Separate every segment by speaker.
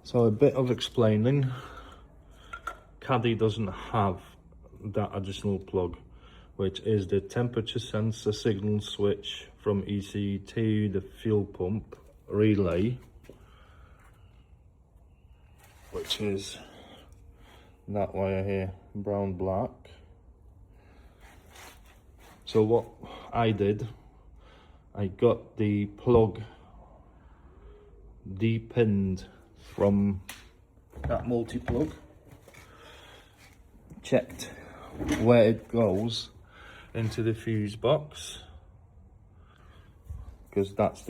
Speaker 1: So a bit of explaining. Caddy doesn't have that additional plug, which is the temperature sensor signal switch from ECU to the fuel pump relay, which is that wire here, brown black. So what I did, I got the plug depinned from that multi-plug, checked where it goes into the fuse box, because that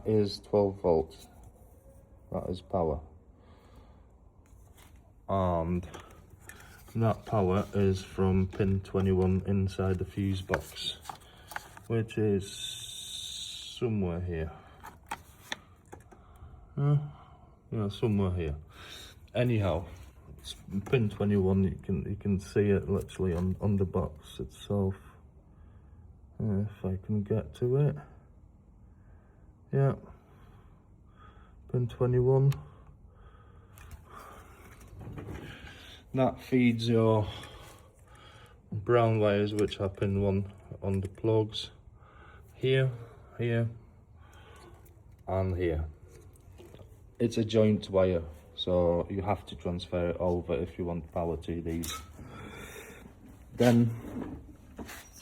Speaker 1: is 12 volts, that is power, and that power is from pin 21 inside the fuse box, which is somewhere here. Yeah, somewhere here. Anyhow, it's pin 21. You can see it literally on the box itself. If I can get to it. Yeah, pin 21. That feeds your brown wires, which are pin 1 on the plugs. Here, here, and here. It's a joint wire, so you have to transfer it over if you want power to these. Then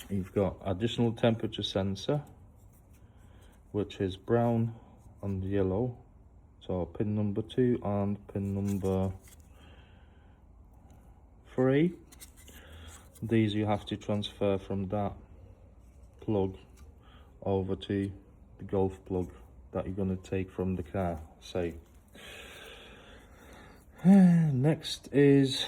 Speaker 1: you've got additional temperature sensor, which is brown and yellow. So pin number 2 and pin number 3. These you have to transfer from that plug over to the Golf plug that you're going to take from the car, say. Next is,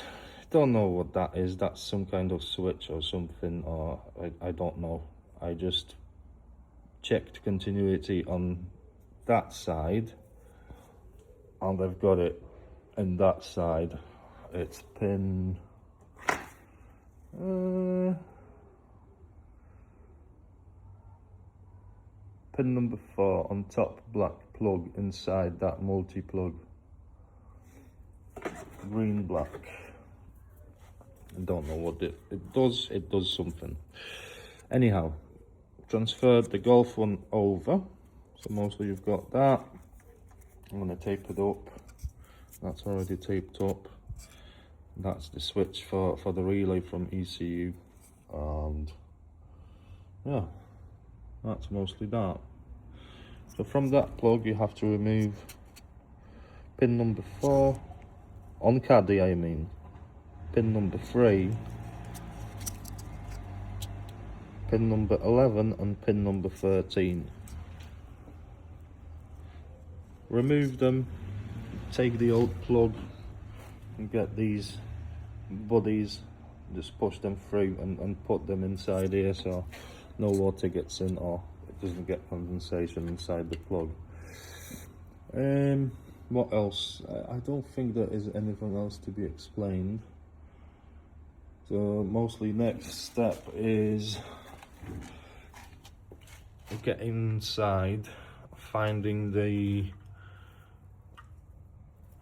Speaker 1: don't know what that is. That's some kind of switch or something, or I don't know. I just checked continuity on that side, and I've got it in that side. It's pin pin number 4 on top, black plug inside that multi-plug. Green, black. I don't know what it does. It does something. Anyhow, transferred the Golf one over. So mostly you've got that. I'm going to tape it up. That's already taped up. That's the switch for the relay from ECU. And yeah, that's mostly that. So from that plug you have to remove pin number 4 on Caddy, I mean, pin number 3, pin number 11 and pin number 13. Remove them, take the old plug and get these buddies, just push them through and put them inside here so no water gets in or it doesn't get condensation inside the plug. What else? I don't think there is anything else to be explained. So mostly next step is getting inside, finding the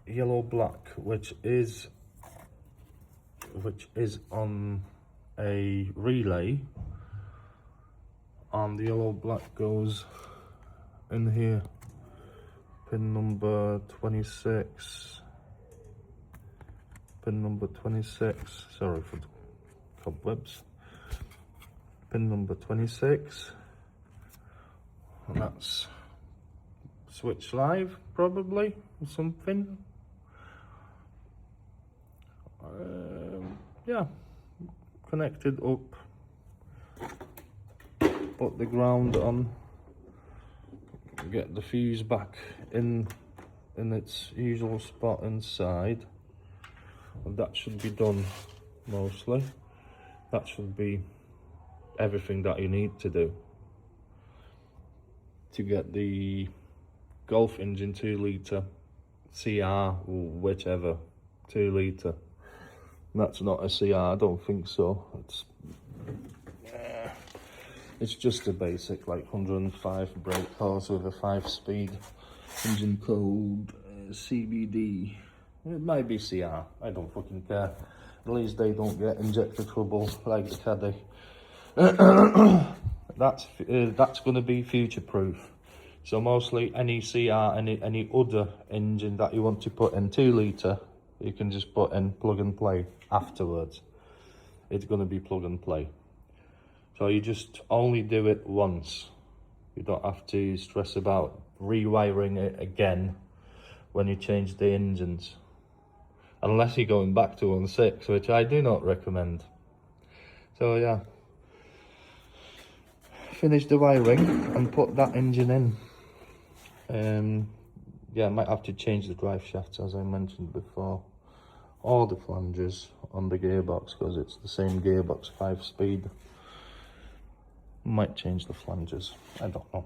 Speaker 1: yellow black, which is on a relay, and the yellow black goes in here. Pin number 26. Pin number 26. Sorry for the cobwebs. Pin number 26. And that's switch live, probably, or something. Yeah, connected up. Put the ground on. Get the fuse back in its usual spot inside, and that should be done mostly. That should be everything that you need to do to get the Golf engine 2 litre CR or whichever 2 litre. That's not a CR, I don't think so. It's just a basic like 105 brake horse with a 5-speed engine code CBD. It might be CR, I don't fucking care. At least they don't get injector trouble like the Caddy. That's going to be future proof. So mostly any CR, any other engine that you want to put in 2 litre, you can just put in plug and play afterwards. It's going to be plug and play. So you just only do it once. You don't have to stress about rewiring it again when you change the engines. Unless you're going back to 1.6, which I do not recommend. So yeah. Finish the wiring and put that engine in. Yeah, I might have to change the drive shafts as I mentioned before. All the flanges on the gearbox because it's the same gearbox, 5-speed. Might change the flanges, I don't know.